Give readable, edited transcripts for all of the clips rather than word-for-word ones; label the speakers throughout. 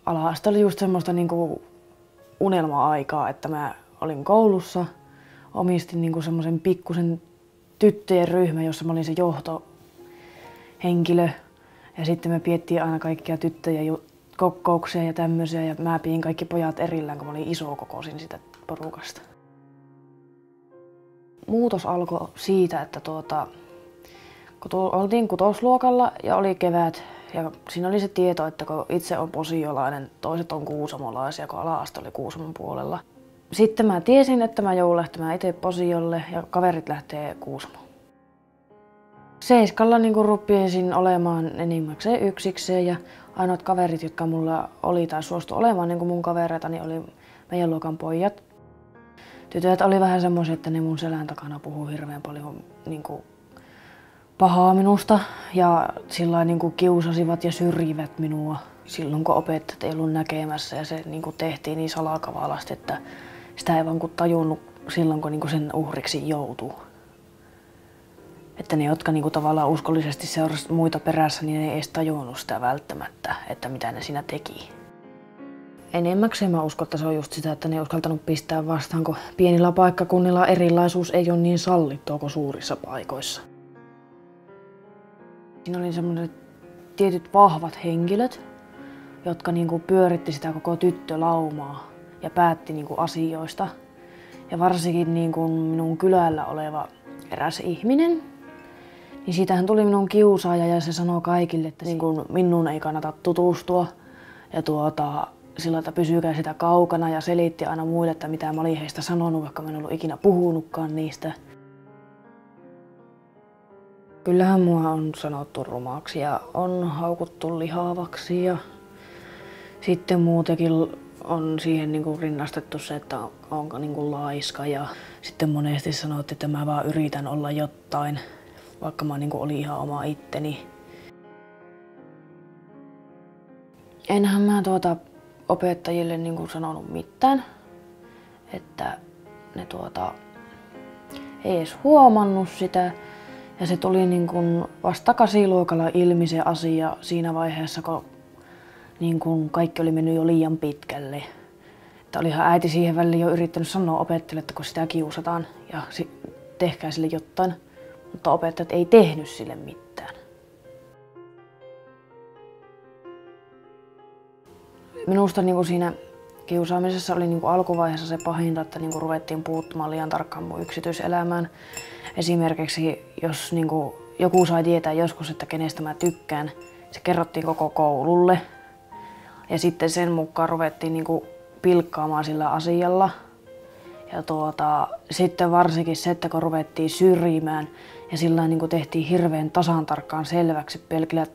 Speaker 1: Ala-aste oli just semmoista niinku unelma-aikaa, että mä olin koulussa, omistin niinku semmoisen pikkusen tyttöjen ryhmä, jossa mä olin se johtohenkilö. Ja sitten me piettiin aina kaikkia tyttöjä kokouksia ja tämmöisiä ja mä pidin kaikki pojat erillään, kun mä olin isokokoisin sitä porukasta. Muutos alkoi siitä, että kun oltiin kutosluokalla ja oli kevät ja siinä oli se tieto, että kun itse on posiolainen, toiset on kuusamolaisia, kun ala-aste oli Kuusamon puolella. Sitten mä tiesin, että mä joudun lähtemään itse posiolle ja kaverit lähtee Kuusamoon. Seiskalla niin rupesin olemaan enimmäkseen yksikseen ja ainoat kaverit, jotka mulla oli tai suostu olemaan niin mun kavereita, niin oli meidän luokan pojat. Tytöt oli vähän semmoisia, että ne mun selän takana puhuu hirveän paljon niin pahaa minusta ja sillä niin kiusasivat ja syrjivät minua silloin, kun opettajat ei ollut näkemässä ja se niin tehtiin niin salakavalasti, että sitä ei vaan tajunnut silloin, kun sen uhriksi joutuu. Että ne, jotka tavallaan uskollisesti seurasivat muita perässä, niin ne ei edes tajunnut sitä välttämättä, että mitä ne siinä teki. Enemmäkseen mä uskon, että se on just sitä, että ne ei uskaltanut pistää vastaan, kun pienillä paikkakunnilla erilaisuus ei ole niin sallittua kuin suurissa paikoissa. Siinä oli sellaiset tietyt vahvat henkilöt, jotka pyöritti sitä koko tyttölaumaa ja päätti asioista. Ja varsinkin minun kylällä oleva eräs ihminen, niin siitähän tuli minun kiusaaja ja se sanoi kaikille, että minun ei kannata tutustua. Ja sillä että pysykää sitä kaukana ja selitti aina muille, että mitä mä olin heistä sanonut, vaikka mä en ollut ikinä puhunutkaan niistä. Kyllähän mua on sanottu rumaksi ja on haukuttu lihavaksi ja sitten muutenkin on siihen rinnastettu se, että onko laiska ja sitten monesti sanottiin, että mä vaan yritän olla jotain, vaikka mä olin ihan oma itteni. Enhän mä opettajille sanonut mitään, että ne ei edes huomannut sitä. Ja se tuli vasta 8-luokalla ilmi se asia siinä vaiheessa, kun kaikki oli mennyt jo liian pitkälle. Että olihan äiti siihen väliin jo yrittänyt sanoa opettajille, että kun sitä kiusataan ja tehkää sille jotain, mutta opettajat ei tehnyt sille mitään. Minusta siinä kiusaamisessa oli alkuvaiheessa se pahinta, että ruvettiin puuttumaan liian tarkkaan mun yksityiselämään. Esimerkiksi jos joku sai tietää joskus, että kenestä mä tykkään, se kerrottiin koko koululle. Ja sitten sen mukaan ruvettiin pilkkaamaan sillä asialla. Ja sitten varsinkin se, että kun ruvettiin syrjimään ja sillä tehtiin hirveän tasan tarkkaan selväksi pelkillä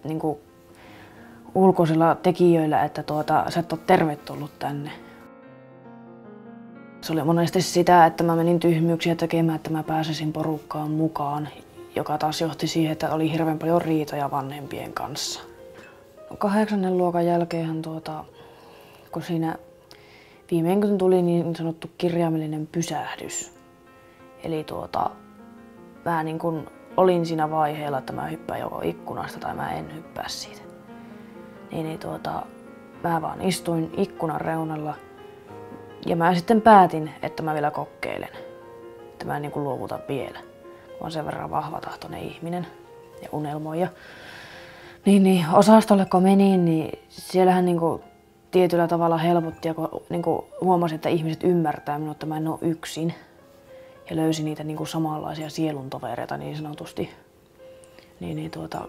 Speaker 1: ulkoisilla tekijöillä, että sä et ole tervetullut tänne. Se oli monesti sitä, että mä menin tyhmyyksiä tekemään, että mä pääsisin porukkaan mukaan, joka taas johti siihen, että oli hirveän paljon riitoja vanhempien kanssa. 8. luokan jälkeen, kun siinä viimein tuli niin sanottu kirjaimellinen pysähdys. Eli mä olin siinä vaiheella, että mä hyppään joko ikkunasta tai mä en hyppää siitä. Mä vaan istuin ikkunan reunalla ja mä sitten päätin, että mä vielä kokeilen. Että mä en luovuta vielä. Mä oon sen verran vahvatahtoinen ihminen ja unelmoija. Osastolle kun menin, niin siellähän tietyllä tavalla helpotti ja kun huomasin, että ihmiset ymmärtää minua, että mä en ole yksin. Ja löysin niitä samanlaisia sieluntovereita niin sanotusti.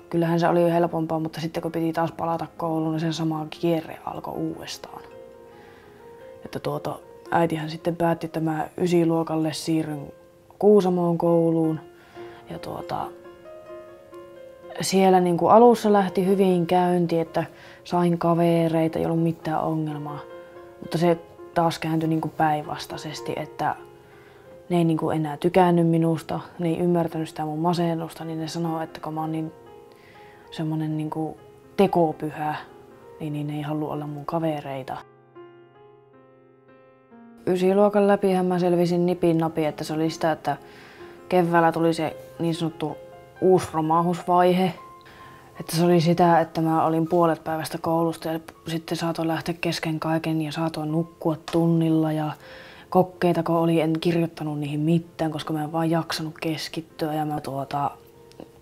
Speaker 1: Kyllähän se oli jo helpompaa, mutta sitten kun piti taas palata kouluun, niin se sama kierre alkoi uudestaan. Että äitihän sitten päätti, että mä 9-luokalle siirryn Kuusamoon kouluun. Ja siellä alussa lähti hyvin käynti, että sain kavereita, ei ollut mitään ongelmaa. Mutta se taas kääntyi päinvastaisesti, että ne ei enää tykännyt minusta, ne ei ymmärtänyt sitä mun masennusta, niin ne sanoo, että kun mä oon niin semmonen tekopyhä, niin ne ei halua olla mun kavereita. 9-luokan läpihän mä selvisin nipin napi, että se oli sitä, että keväällä tuli se niin sanottu uusi romahdusvaihe. Että se oli sitä, että mä olin puolet päivästä koulusta ja sitten saatoin lähteä kesken kaiken ja saatoin nukkua tunnilla ja kokkeita kun oli, en kirjoittanut niihin mitään, koska mä en vaan jaksanut keskittyä ja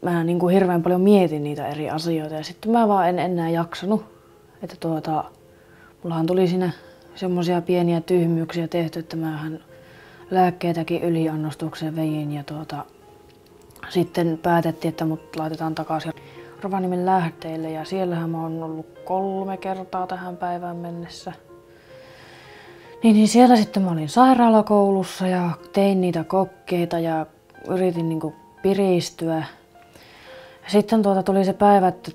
Speaker 1: mä niin kuin hirveän paljon mietin niitä eri asioita ja sitten mä vaan en enää jaksanut. Että mullahan tuli siinä semmosia pieniä tyhmyyksiä tehty, että mähän lääkkeitäkin yliannostukseen vein ja sitten päätettiin, että mut laitetaan takaisin Rovaniemen lähteille ja siellähän mä oon ollut 3 kertaa tähän päivään mennessä. Niin siellä sitten mä olin sairaalakoulussa ja tein niitä kokkeita ja yritin niinku piristyä. Ja sitten tuli se päivä, että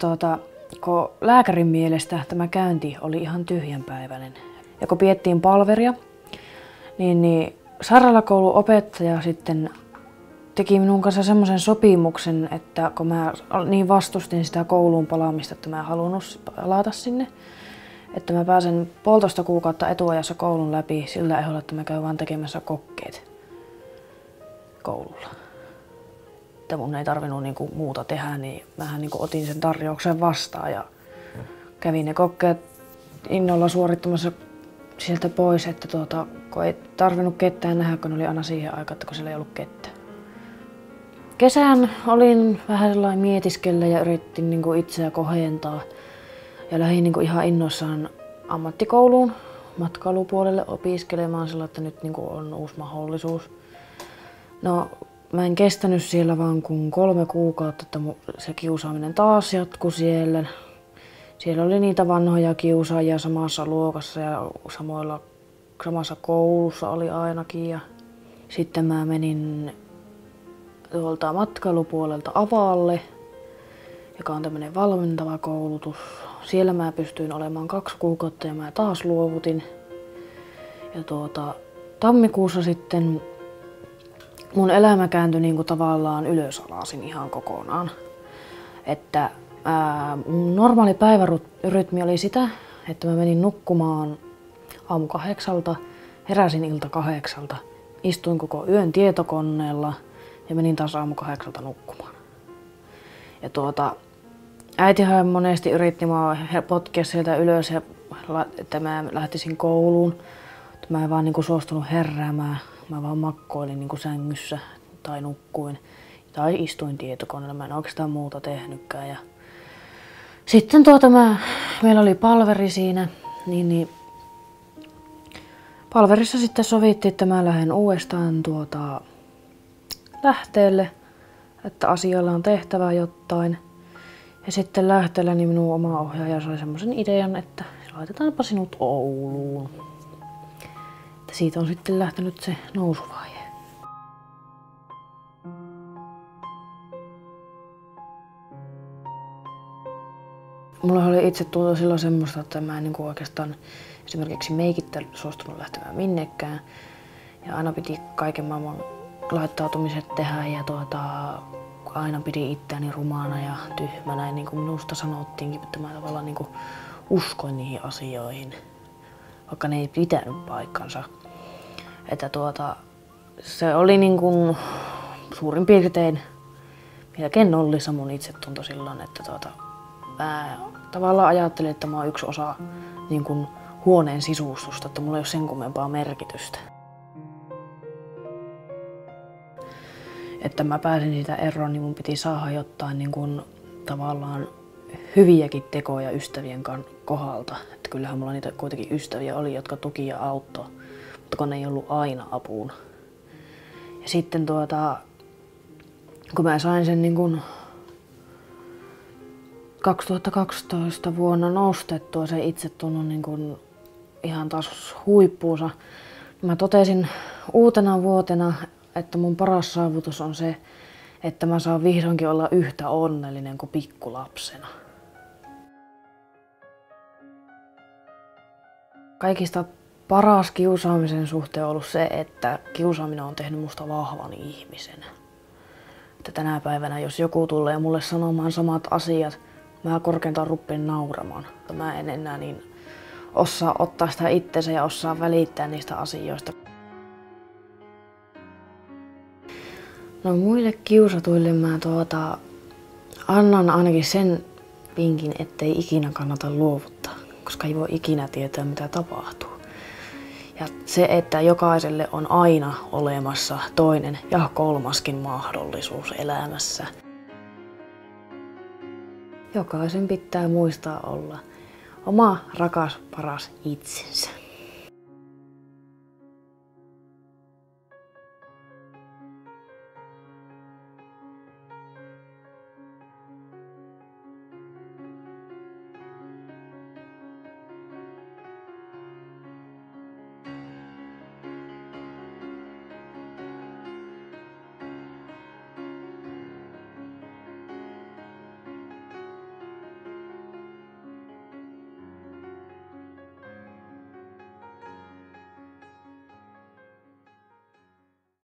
Speaker 1: kun lääkärin mielestä tämä käynti oli ihan tyhjänpäiväinen. Ja kun piettiin palveria, niin sairaalakoulun opettaja sitten teki minun kanssa semmoisen sopimuksen, että kun mä niin vastustin sitä kouluun palaamista, että mä en halunnut palata sinne, että mä pääsen 1,5 kuukautta etuajassa koulun läpi sillä ehdolla, että mä käyn vaan tekemässä kokkeet koululla. Että mun ei tarvinnut niinku muuta tehdä, niin mähän niinku otin sen tarjouksen vastaan ja kävin ne kokkeet innolla suorittamassa sieltä pois, että kun ei tarvinnut ketään nähdä, kun oli aina siihen aikaan, että kun siellä ei ollut ketään. Kesän olin vähän sellainen mietiskellä ja yritin niinku itseä kohentaa ja lähdin niinku ihan innoissaan ammattikouluun matkailupuolelle opiskelemaan sillä, että nyt niinku on uusi mahdollisuus. No, mä en kestänyt siellä vaan kuin 3 kuukautta, että se kiusaaminen taas jatkui siellä. Siellä oli niitä vanhoja kiusaajia samassa luokassa ja samassa koulussa oli ainakin. Ja sitten mä menin tuolta matkailupuolelta Avaalle, joka on tämmönen valmentava koulutus. Siellä mä pystyin olemaan 2 kuukautta ja mä taas luovutin. Ja tammikuussa sitten mun elämä kääntyi niinku tavallaan ylösalaisin ihan kokonaan. Että mun normaali päivärytmi oli sitä, että mä menin nukkumaan aamu 8:00, heräsin ilta 8:00, istuin koko yön tietokoneella ja menin taas aamu 8:00 nukkumaan. Ja äitihän monesti yritti mua potkia sieltä ylös, että mä lähtisin kouluun. Mä en vaan niinku suostunut heräämään. Mä vaan makkoilin niinku sängyssä tai nukkuin tai istuin tietokoneella. Mä en oikeastaan muuta tehnytkään. Ja sitten meillä oli palveri siinä, niin palverissa sitten sovittiin, että mä lähden uudestaan lähteelle, että asialla on tehtävä jotain. Ja sitten lähteellä niin minun oma ohjaaja sai semmoisen idean, että laitetaanpa sinut Ouluun. Että siitä on sitten lähtenyt se nousuvaihe. Mulla oli itsetunto silloin semmoista, että mä en niinku oikeastaan esimerkiksi meikittä suostunut lähtemään minnekään. Ja aina piti kaiken maailman laittautumiset tehdä ja aina pidi itseäni rumaana ja tyhmänä. Ja niin kuin minusta sanottiinkin, että mä tavallaan niin kuin uskoin niihin asioihin, vaikka ne ei pitänyt paikkansa. Että se oli niin kuin suurin piirtein melkein nollissa mun itsetunto silloin, että mä tavallaan ajattelin, että mä oon yksi osa niin kuin huoneen sisustusta, että mulla ei ole sen kummempaa merkitystä. Että mä pääsin siitä eroon, niin mun piti saada jotain niin kuin tavallaan hyviäkin tekoja ystävien kohdalta. Että kyllähän mulla niitä kuitenkin ystäviä oli, jotka tuki ja auttoi, mutta kun ne ei ollut aina apuun. Ja sitten kun mä sain sen niin kuin 2012 vuonna nostettua se itsetunnon niin kuin ihan taas huippuunsa, mä totesin uutena vuotena, että mun paras saavutus on se, että mä saan vihdoinkin olla yhtä onnellinen kuin pikkulapsena. Kaikista paras kiusaamisen suhteen on ollut se, että kiusaaminen on tehnyt musta vahvan ihmisen. Että tänä päivänä, jos joku tulee mulle sanomaan samat asiat, mä korkeintaan rupean nauramaan. Mä en enää niin osaa ottaa sitä itsensä ja osaa välittää niistä asioista. No muille kiusatuille mä annan ainakin sen vinkin, ettei ikinä kannata luovuttaa, koska ei voi ikinä tietää, mitä tapahtuu. Ja se, että jokaiselle on aina olemassa toinen ja kolmaskin mahdollisuus elämässä. Jokaisen pitää muistaa olla oma rakas paras itsensä.